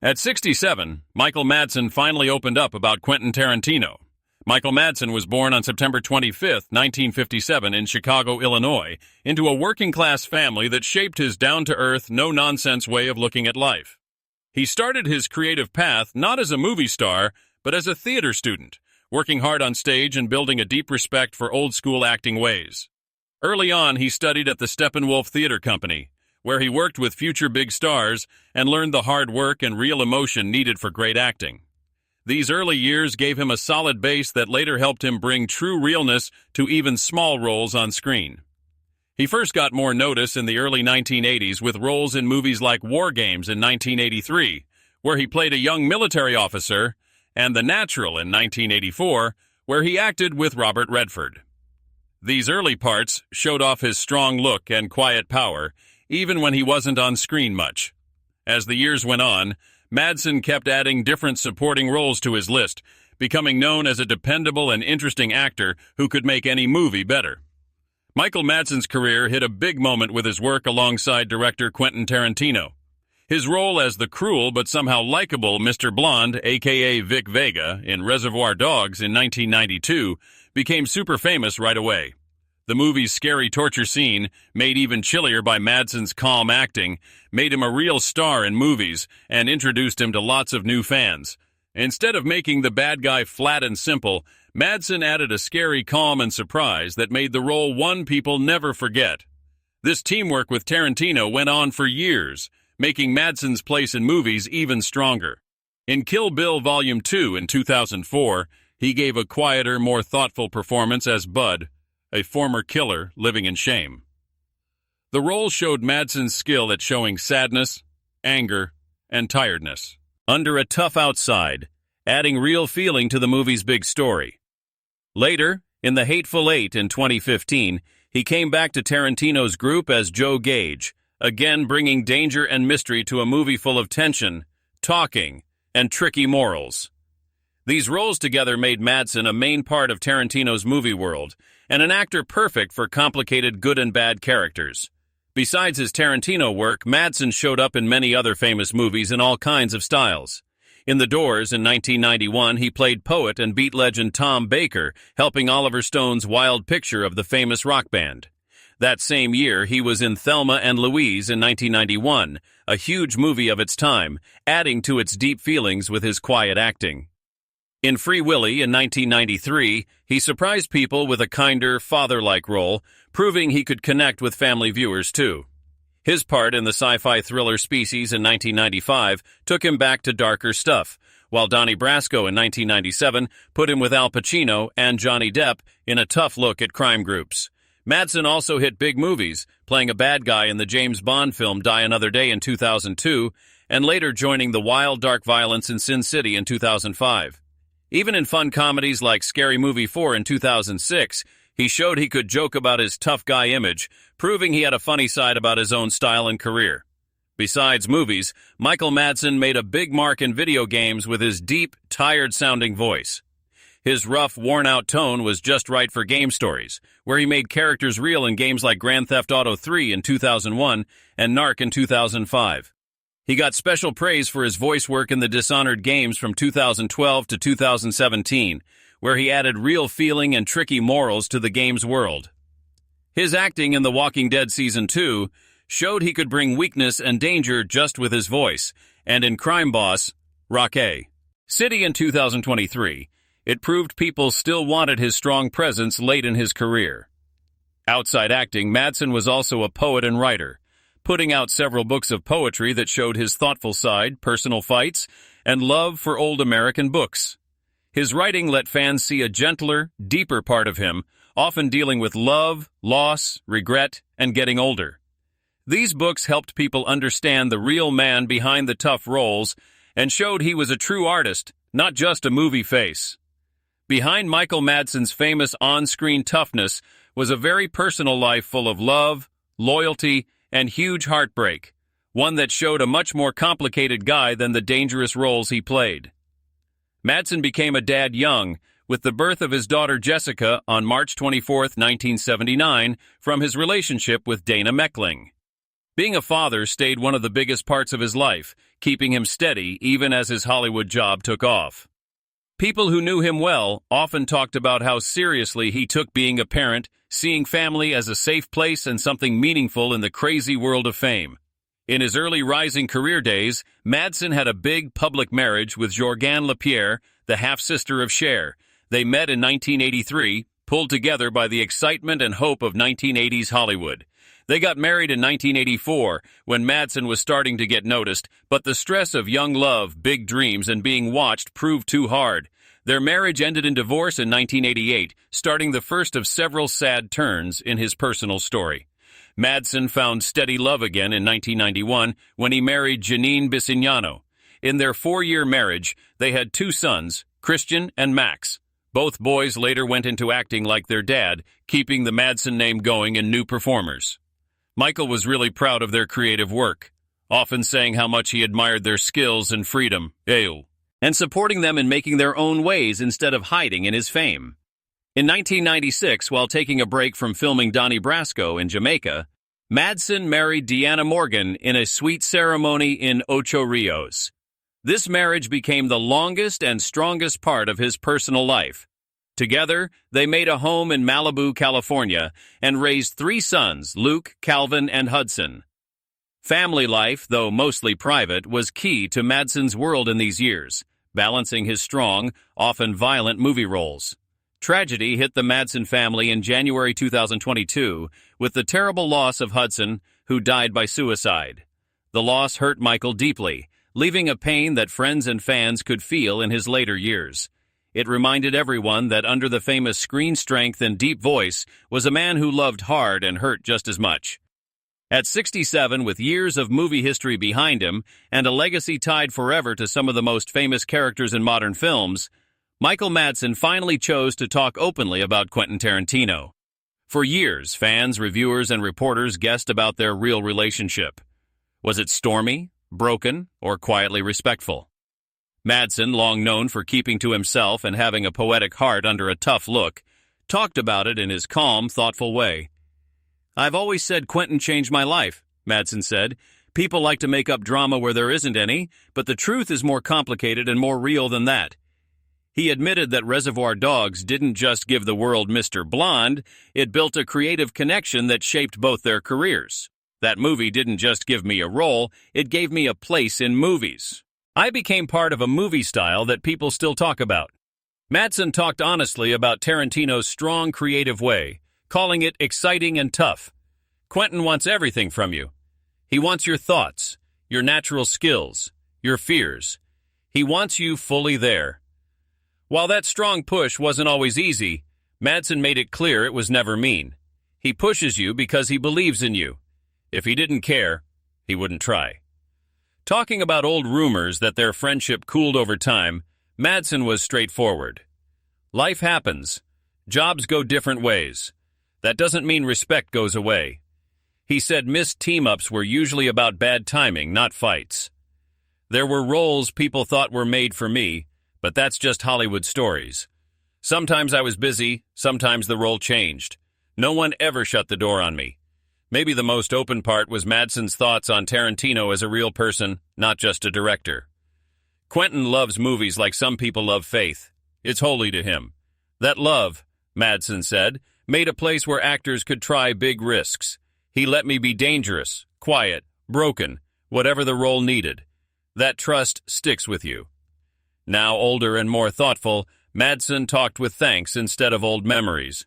At 67, Michael Madsen finally opened up about Quentin Tarantino. Michael Madsen was born on September 25, 1957 in Chicago, Illinois, into a working-class family that shaped his down-to-earth, no-nonsense way of looking at life. He started his creative path not as a movie star, but as a theater student, working hard on stage and building a deep respect for old-school acting ways. Early on, he studied at the Steppenwolf Theater Company, where he worked with future big stars and learned the hard work and real emotion needed for great acting. These early years gave him a solid base that later helped him bring true realness to even small roles on screen. He first got more notice in the early 1980s with roles in movies like War Games in 1983, where he played a young military officer, and The Natural in 1984, where he acted with Robert Redford. These early parts showed off his strong look and quiet power, even when he wasn't on screen much. As the years went on, Madsen kept adding different supporting roles to his list, becoming known as a dependable and interesting actor who could make any movie better. Michael Madsen's career hit a big moment with his work alongside director Quentin Tarantino. His role as the cruel but somehow likable Mr. Blonde, aka Vic Vega, in Reservoir Dogs in 1992, became super famous right away. The movie's scary torture scene, made even chillier by Madsen's calm acting, made him a real star in movies and introduced him to lots of new fans. Instead of making the bad guy flat and simple, Madsen added a scary calm and surprise that made the role one people never forget. This teamwork with Tarantino went on for years, making Madsen's place in movies even stronger. In Kill Bill Volume 2 in 2004, he gave a quieter, more thoughtful performance as Bud, a former killer living in shame. The role showed Madsen's skill at showing sadness, anger, and tiredness under a tough outside, adding real feeling to the movie's big story. Later, in The Hateful Eight in 2015, he came back to Tarantino's group as Joe Gage, again bringing danger and mystery to a movie full of tension, talking, and tricky morals. These roles together made Madsen a main part of Tarantino's movie world, and an actor perfect for complicated good and bad characters. Besides his Tarantino work, Madsen showed up in many other famous movies in all kinds of styles. In The Doors in 1991, he played poet and beat legend Tom Baker, helping Oliver Stone's wild picture of the famous rock band. That same year, he was in Thelma and Louise in 1991, a huge movie of its time, adding to its deep feelings with his quiet acting. In Free Willy in 1993, he surprised people with a kinder, father-like role, proving he could connect with family viewers too. His part in the sci-fi thriller Species in 1995 took him back to darker stuff, while Donnie Brasco in 1997 put him with Al Pacino and Johnny Depp in a tough look at crime groups. Madsen also hit big movies, playing a bad guy in the James Bond film Die Another Day in 2002, and later joining the wild, dark violence in Sin City in 2005. Even in fun comedies like Scary Movie 4 in 2006, he showed he could joke about his tough guy image, proving he had a funny side about his own style and career. Besides movies, Michael Madsen made a big mark in video games with his deep, tired-sounding voice. His rough, worn-out tone was just right for game stories, where he made characters real in games like Grand Theft Auto 3 in 2001 and Narc in 2005. He got special praise for his voice work in the Dishonored games from 2012 to 2017, where he added real feeling and tricky morals to the game's world. His acting in The Walking Dead Season 2 showed he could bring weakness and danger just with his voice, and in Crime Boss, Rocket City in 2023, it proved people still wanted his strong presence late in his career. Outside acting, Madsen was also a poet and writer, putting out several books of poetry that showed his thoughtful side, personal fights, and love for old American books. His writing let fans see a gentler, deeper part of him, often dealing with love, loss, regret, and getting older. These books helped people understand the real man behind the tough roles and showed he was a true artist, not just a movie face. Behind Michael Madsen's famous on-screen toughness was a very personal life full of love, loyalty, and huge heartbreak, one that showed a much more complicated guy than the dangerous roles he played. Madsen became a dad young, with the birth of his daughter Jessica on March 24, 1979, from his relationship with Dana Meckling. Being a father stayed one of the biggest parts of his life, keeping him steady even as his Hollywood job took off. People who knew him well often talked about how seriously he took being a parent, seeing family as a safe place and something meaningful in the crazy world of fame. In his early rising career days, Madsen had a big public marriage with Jorgane Lapierre, the half-sister of Cher. They met in 1983, pulled together by the excitement and hope of 1980s Hollywood. They got married in 1984, when Madsen was starting to get noticed, but the stress of young love, big dreams, and being watched proved too hard. Their marriage ended in divorce in 1988, starting the first of several sad turns in his personal story. Madsen found steady love again in 1991 when he married Janine Bisignano. In their 4-year marriage, they had 2 sons, Christian and Max. Both boys later went into acting like their dad, keeping the Madsen name going in new performers. Michael was really proud of their creative work, often saying how much he admired their skills and freedom, and supporting them in making their own ways instead of hiding in his fame. In 1996, while taking a break from filming Donnie Brasco in Jamaica, Madsen married Deanna Morgan in a sweet ceremony in Ocho Rios. This marriage became the longest and strongest part of his personal life. Together, they made a home in Malibu, California, and raised 3 sons, Luke, Calvin, and Hudson. Family life, though mostly private, was key to Madsen's world in these years, balancing his strong, often violent movie roles. Tragedy hit the Madsen family in January 2022 with the terrible loss of Hudson, who died by suicide. The loss hurt Michael deeply, leaving a pain that friends and fans could feel in his later years. It reminded everyone that under the famous screen strength and deep voice was a man who loved hard and hurt just as much. At 67, with years of movie history behind him and a legacy tied forever to some of the most famous characters in modern films, Michael Madsen finally chose to talk openly about Quentin Tarantino. For years, fans, reviewers, and reporters guessed about their real relationship. Was it stormy, broken, or quietly respectful? Madsen, long known for keeping to himself and having a poetic heart under a tough look, talked about it in his calm, thoughtful way. "I've always said Quentin changed my life," Madsen said. "People like to make up drama where there isn't any, but the truth is more complicated and more real than that." He admitted that Reservoir Dogs didn't just give the world Mr. Blonde, it built a creative connection that shaped both their careers. "That movie didn't just give me a role, it gave me a place in movies. I became part of a movie style that people still talk about." Madsen talked honestly about Tarantino's strong creative way, calling it exciting and tough. "Quentin wants everything from you. He wants your thoughts, your natural skills, your fears. He wants you fully there." While that strong push wasn't always easy, Madsen made it clear it was never mean. He pushes you because he believes in you. If he didn't care, he wouldn't try. Talking about old rumors that their friendship cooled over time, Madsen was straightforward. "Life happens. Jobs go different ways. That doesn't mean respect goes away." He said missed team-ups were usually about bad timing, not fights. "There were roles people thought were made for me, but that's just Hollywood stories. Sometimes I was busy, sometimes the role changed. No one ever shut the door on me." Maybe the most open part was Madsen's thoughts on Tarantino as a real person, not just a director. "Quentin loves movies like some people love faith. It's holy to him. That love," Madsen said, "made a place where actors could try big risks. He let me be dangerous, quiet, broken, whatever the role needed. That trust sticks with you." Now older and more thoughtful, Madsen talked with thanks instead of old memories.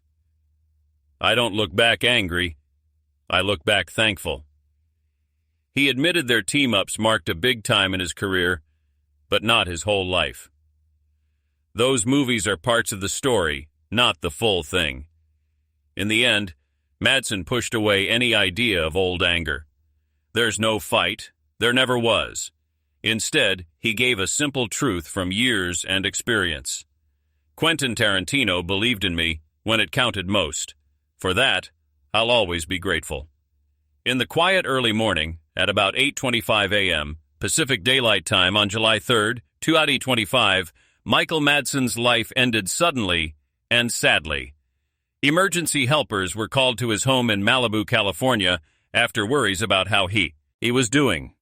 "I don't look back angry. I look back thankful." He admitted their team-ups marked a big time in his career, but not his whole life. "Those movies are parts of the story, not the full thing." In the end, Madsen pushed away any idea of old anger. "There's no fight. There never was." Instead, he gave a simple truth from years and experience. "Quentin Tarantino believed in me when it counted most. For that, I'll always be grateful." In the quiet early morning, at about 8:25 a.m., Pacific Daylight Time on July 3rd, 2025, Michael Madsen's life ended suddenly and sadly. Emergency helpers were called to his home in Malibu, California, after worries about how he was doing.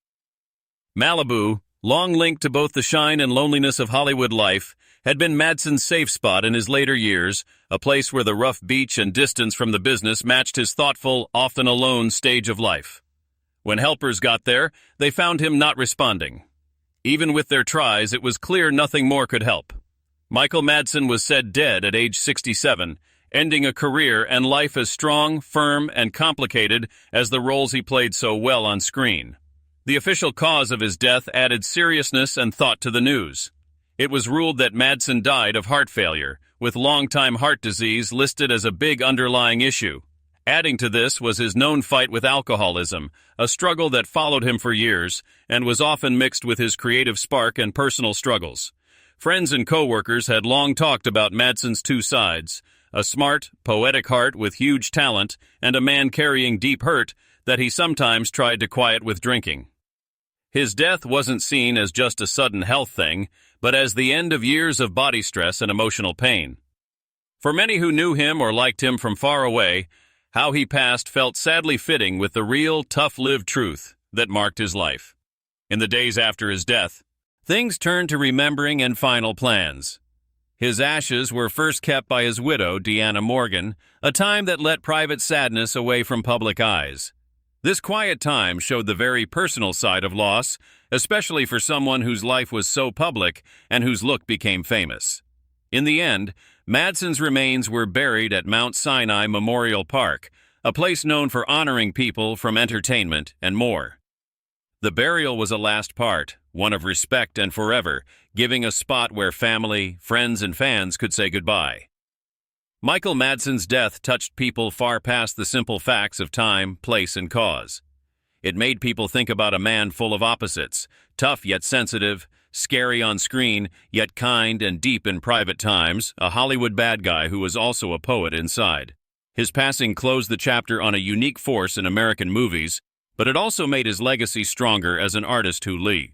Malibu, long linked to both the shine and loneliness of Hollywood life, had been Madsen's safe spot in his later years, a place where the rough beach and distance from the business matched his thoughtful, often alone stage of life. When helpers got there, they found him not responding. Even with their tries, it was clear nothing more could help. Michael Madsen was said dead at age 67, ending a career and life as strong, firm, and complicated as the roles he played so well on screen. The official cause of his death added seriousness and thought to the news. It was ruled that Madsen died of heart failure, with long-time heart disease listed as a big underlying issue. Adding to this was his known fight with alcoholism, a struggle that followed him for years and was often mixed with his creative spark and personal struggles. Friends and co-workers had long talked about Madsen's two sides, a smart, poetic heart with huge talent and a man carrying deep hurt that he sometimes tried to quiet with drinking. His death wasn't seen as just a sudden health thing, but as the end of years of body stress and emotional pain. For many who knew him or liked him from far away, how he passed felt sadly fitting with the real, tough-lived truth that marked his life. In the days after his death, things turned to remembering and final plans. His ashes were first kept by his widow, Deanna Morgan, a time that let private sadness away from public eyes. This quiet time showed the very personal side of loss, especially for someone whose life was so public and whose look became famous. In the end, Madsen's remains were buried at Mount Sinai Memorial Park, a place known for honoring people from entertainment and more. The burial was a last part, one of respect and forever, giving a spot where family, friends, and fans could say goodbye. Michael Madsen's death touched people far past the simple facts of time, place, and cause. It made people think about a man full of opposites, tough yet sensitive, scary on screen, yet kind and deep in private times, a Hollywood bad guy who was also a poet inside. His passing closed the chapter on a unique force in American movies, but it also made his legacy stronger as an artist who lived.